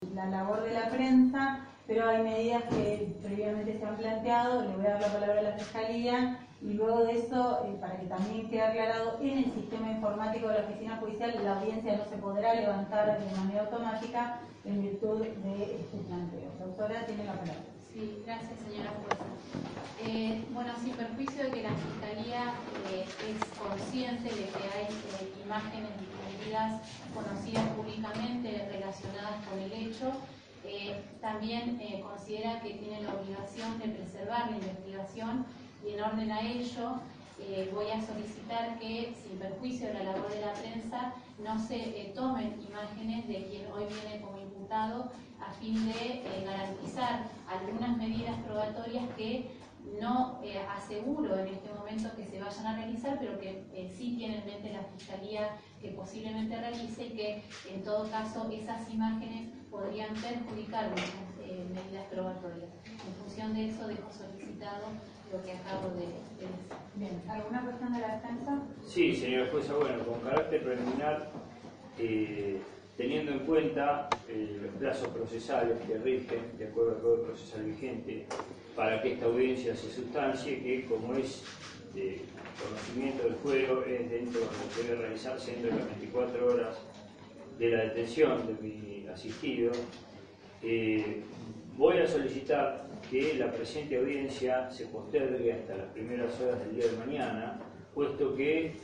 la labor de la prensa, pero hay medidas que previamente se han planteado. Le voy a dar la palabra a la Fiscalía y luego de eso, para que también quede aclarado, en el sistema informático de la Oficina Judicial la audiencia no se podrá levantar de manera automática en virtud de este planteo. Doctora, tiene la palabra. Sí, gracias, señora jueza. Bueno, sin perjuicio de que la Fiscalía es consciente de que hay imágenes difundidas conocidas públicamente relacionadas con el hecho, también considera que tiene la obligación de preservar la investigación y en orden a ello voy a solicitar que, sin perjuicio de la labor de la prensa, no se tomen imágenes de quien hoy viene como imputado a fin de garantizar algunas medidas probatorias que no aseguro en este momento que se vayan a realizar, pero que sí tiene en mente la Fiscalía que posiblemente realice y que en todo caso esas imágenes podrían perjudicar esas medidas probatorias. En función de eso dejo solicitado lo que acabo de decir. Bien, ¿alguna cuestión de la defensa? Sí, señora jueza, bueno, con carácter preliminar, teniendo en cuenta los plazos procesales que rigen, de acuerdo al Código Procesal vigente, para que esta audiencia se sustancie, que como es de conocimiento del fuero, es dentro de lo que debe realizarse dentro de las 24 horas de la detención de mi asistido, voy a solicitar que la presente audiencia se postergue hasta las primeras horas del día de mañana, puesto que,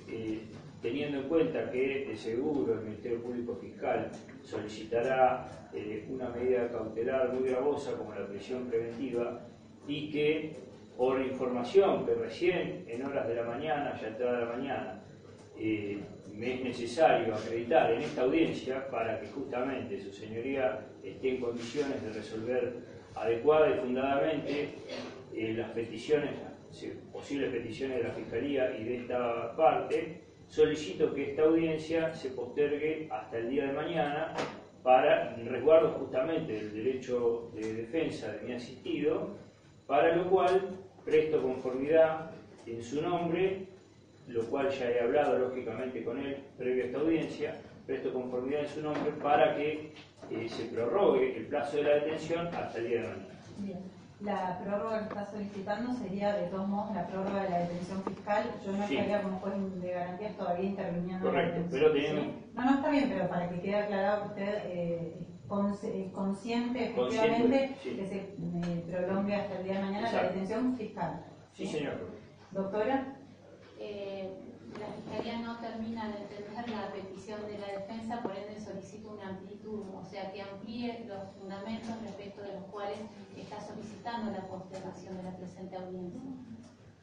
teniendo en cuenta que de seguro el Ministerio Público Fiscal solicitará una medida cautelar muy gravosa como la prisión preventiva, y que por información que recién en horas de la mañana, ya entrada la mañana, me es necesario acreditar en esta audiencia para que justamente su señoría esté en condiciones de resolver adecuada y fundadamente las peticiones, posibles peticiones de la Fiscalía y de esta parte, solicito que esta audiencia se postergue hasta el día de mañana para el resguardo justamente del derecho de defensa de mi asistido, para lo cual presto conformidad en su nombre, lo cual ya he hablado lógicamente con él previo a esta audiencia, presto conformidad en su nombre para que se prorrogue el plazo de la detención hasta el día de mañana. Bien. La prórroga que está solicitando sería de todos modos la prórroga de la detención fiscal. Yo no estaría como juez de garantías todavía interviniendo. Correcto, en la pero teniendo... ¿sí? No, está bien, pero para que quede aclarado que usted es consciente efectivamente sí, que se prolongue hasta el día de mañana. Exacto. La detención fiscal. Sí, señor. Doctora. La Fiscalía no termina de entender la petición de la defensa, por ende solicito una amplitud, o sea, que amplíe los fundamentos respecto de los cuales está solicitando la postergación de la presente audiencia.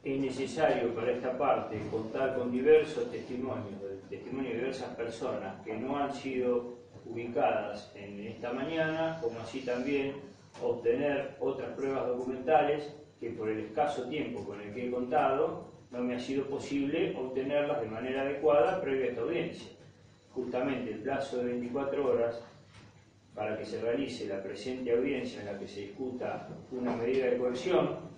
Es necesario para esta parte contar con diversos testimonios, de diversas personas que no han sido ubicadas en esta mañana, como así también obtener otras pruebas documentales que por el escaso tiempo con el que he contado no me ha sido posible obtenerlas de manera adecuada previo a esta audiencia. Justamente el plazo de 24 horas para que se realice la presente audiencia en la que se discuta una medida de coerción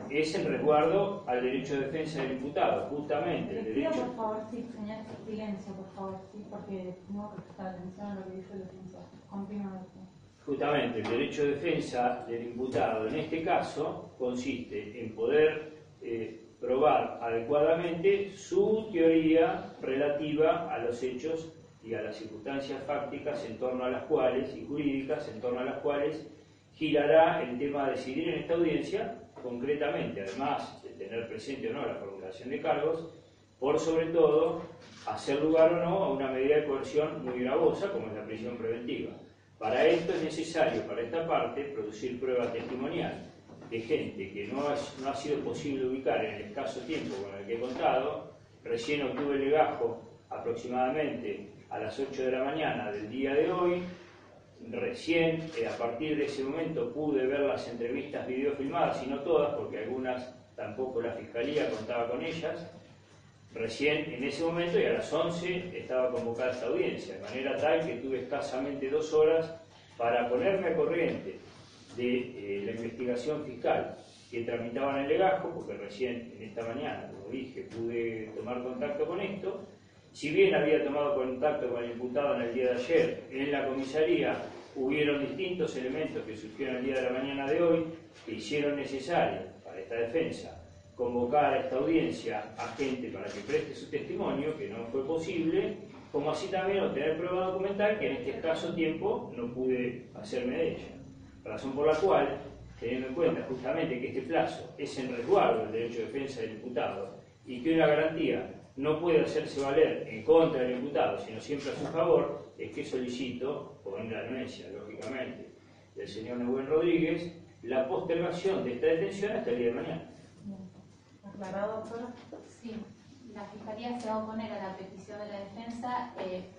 es en resguardo al derecho de defensa del imputado, justamente el derecho... Por favor, sí, señor, silencio, por favor, sí, porque tengo que prestar atención a lo que dice el defensor. Continúa. Justamente el derecho de defensa del imputado en este caso consiste en poder probar adecuadamente su teoría relativa a los hechos y a las circunstancias fácticas en torno a las cuales, y jurídicas, en torno a las cuales girará el tema a decidir en esta audiencia, concretamente, además de tener presente o no la formulación de cargos, por sobre todo, hacer lugar o no a una medida de coerción muy gravosa como es la prisión preventiva. Para esto es necesario, para esta parte, producir prueba testimonial de gente que no ha sido posible ubicar en el escaso tiempo con el que he contado. Recién obtuve el legajo aproximadamente a las 8 de la mañana del día de hoy. Recién, a partir de ese momento, pude ver las entrevistas videofilmadas, y no todas, porque algunas tampoco la Fiscalía contaba con ellas. Recién en ese momento, y a las 11, estaba convocada esta audiencia, de manera tal que tuve escasamente 2 horas para ponerme a corriente de la investigación fiscal que tramitaba en el legajo, porque recién en esta mañana, como dije, pude tomar contacto con esto, Si bien había tomado contacto con el imputado en el día de ayer, en la comisaría hubieron distintos elementos que surgieron el día de la mañana de hoy que hicieron necesario para esta defensa convocar a esta audiencia a gente para que preste su testimonio, que no fue posible, como así también obtener prueba documental que en este escaso tiempo no pude hacerme de ella. Razón por la cual, teniendo en cuenta justamente que este plazo es en resguardo del derecho de defensa del imputado y que una garantía no puede hacerse valer en contra del imputado, sino siempre a su favor, es que solicito, con la anuencia, lógicamente, del señor Nehuen Rodríguez, la postergación de esta detención hasta el día de mañana. ¿Aclarado, doctora? Sí, la Fiscalía se va a oponer a la petición de la defensa,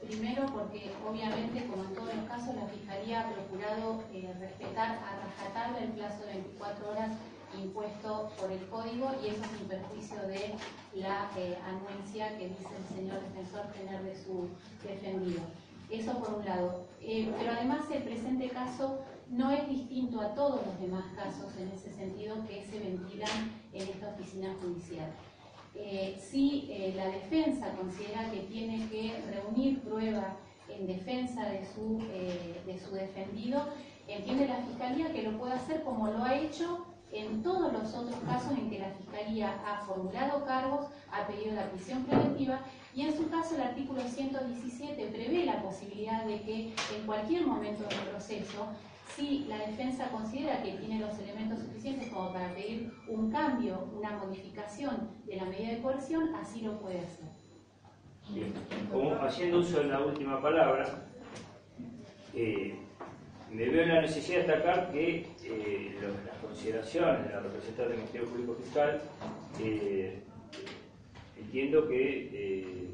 primero porque obviamente, como en todos los casos, la Fiscalía ha procurado respetar a rajatabla el plazo de 24 horas impuesto por el Código, y eso sin perjuicio de la anuencia que dice el señor defensor tener de su defendido. Eso por un lado. Pero además el presente caso no es distinto a todos los demás casos en ese sentido que se ventilan en esta oficina judicial. Si la defensa considera que tiene que reunir prueba en defensa de su defendido, entiende la Fiscalía que lo puede hacer como lo ha hecho en todos los otros casos en que la Fiscalía ha formulado cargos, ha pedido la prisión preventiva, y en su caso el artículo 117 prevé la posibilidad de que en cualquier momento del proceso, si la defensa considera que tiene los elementos suficientes como para pedir un cambio, una modificación de la medida de coerción, así lo puede hacer. Bien. Como haciendo uso de la última palabra, me veo en la necesidad de destacar que las consideraciones de la representante del Ministerio Público Fiscal entiendo que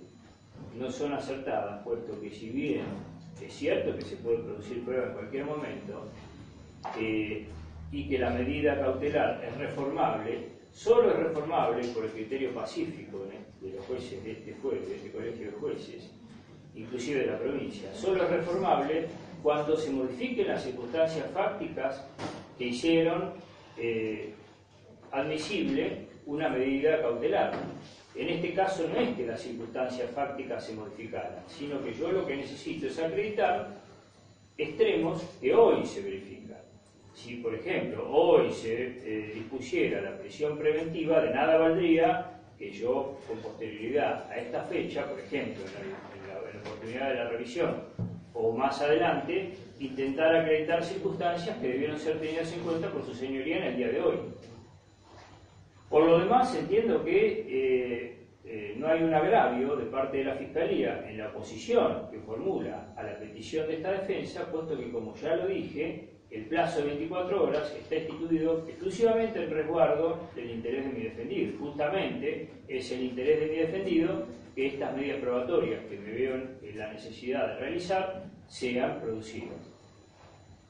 no son acertadas, puesto que si bien es cierto que se puede producir prueba en cualquier momento y que la medida cautelar es reformable, solo es reformable por el criterio pacífico de los jueces de este colegio de jueces, inclusive de la provincia. Solo es reformable cuando se modifiquen las circunstancias fácticas que hicieron admisible una medida cautelar. En este caso no es que las circunstancias fácticas se modificaran, sino que yo lo que necesito es acreditar extremos que hoy se verifican. Si, por ejemplo, hoy se dispusiera la prisión preventiva, de nada valdría que yo, con posterioridad a esta fecha, por ejemplo, en la oportunidad de la revisión, o más adelante, intentar acreditar circunstancias que debieron ser tenidas en cuenta por su señoría en el día de hoy. Por lo demás, entiendo que no hay un agravio de parte de la Fiscalía en la oposición que formula a la petición de esta defensa, puesto que, como ya lo dije, el plazo de 24 horas está instituido exclusivamente en resguardo del interés de mi defendido. Justamente es el interés de mi defendido que estas medidas probatorias que me veo en la necesidad de realizar sean producidas.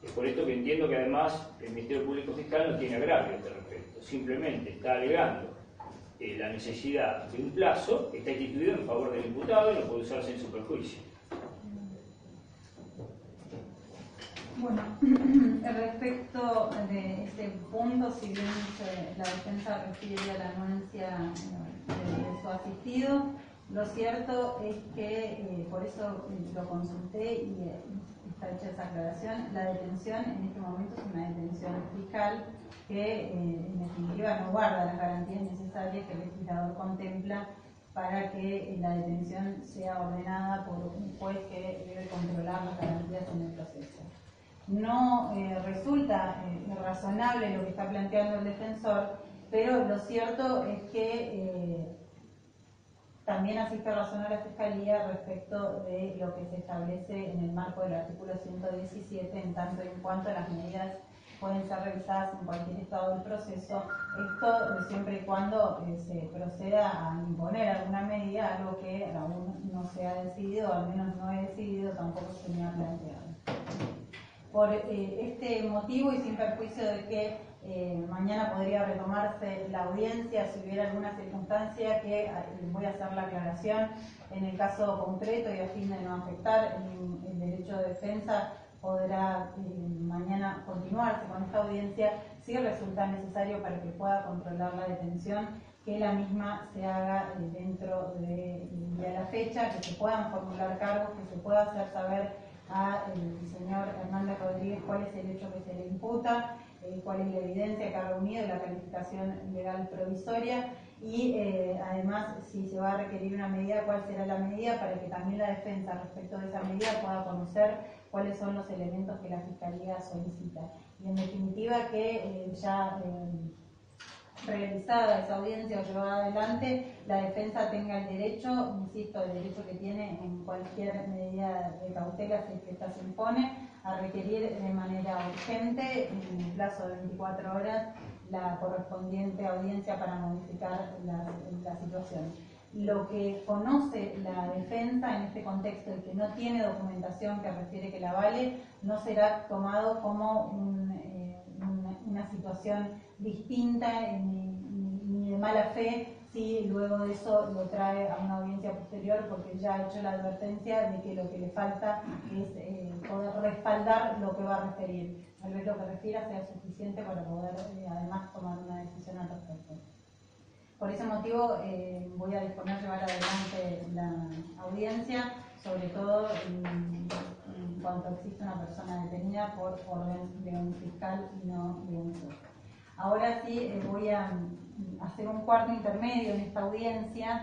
Es por esto que entiendo que además el Ministerio Público Fiscal no tiene agravio a este respecto, simplemente está alegando la necesidad de un plazo que está instituido en favor del imputado y no puede usarse en su perjuicio. Bueno, respecto de este punto, si bien la defensa refiere a la anuencia de su asistido, lo cierto es que, por eso lo consulté y está hecha esa aclaración, la detención en este momento es una detención fiscal que en definitiva no guarda las garantías necesarias que el legislador contempla para que la detención sea ordenada por un juez que debe controlar las garantías en el proceso. No resulta razonable lo que está planteando el defensor, pero lo cierto es que también asiste a razonar la Fiscalía respecto de lo que se establece en el marco del artículo 117, en tanto en cuanto a las medidas pueden ser revisadas en cualquier estado del proceso, esto siempre y cuando se proceda a imponer alguna medida, algo que aún no se ha decidido, o al menos no he decidido, tampoco se me ha planteado. Por este motivo y sin perjuicio de que mañana podría retomarse la audiencia si hubiera alguna circunstancia que voy a hacer la aclaración en el caso concreto y a fin de no afectar el derecho de defensa, podrá mañana continuarse con esta audiencia si resulta necesario para que pueda controlar la detención que la misma se haga dentro del día de la fecha, que se puedan formular cargos, que se pueda hacer saber al señor Hernández Rodríguez cuál es el hecho que se le imputa, cuál es la evidencia que ha reunido, la calificación legal provisoria y además si se va a requerir una medida, cuál será la medida para que también la defensa respecto de esa medida pueda conocer cuáles son los elementos que la Fiscalía solicita. Y en definitiva que realizada esa audiencia o llevada adelante, la defensa tenga el derecho, insisto, el derecho que tiene en cualquier medida de cautela si es que esta se impone, a requerir de manera urgente, en el plazo de 24 horas, la correspondiente audiencia para modificar la situación. Lo que conoce la defensa en este contexto y que no tiene documentación que refiere que la avale, no será tomado como una situación distinta ni de mala fe si luego de eso lo trae a una audiencia posterior, porque ya ha hecho la advertencia de que lo que le falta es poder respaldar lo que va a referir. Tal vez lo que refiera sea suficiente para poder además tomar una decisión al respecto. Por ese motivo voy a disponer llevar adelante la audiencia, sobre todo en cuanto existe una persona detenida por orden de un fiscal y no de un juez. Ahora sí voy a hacer un cuarto intermedio en esta audiencia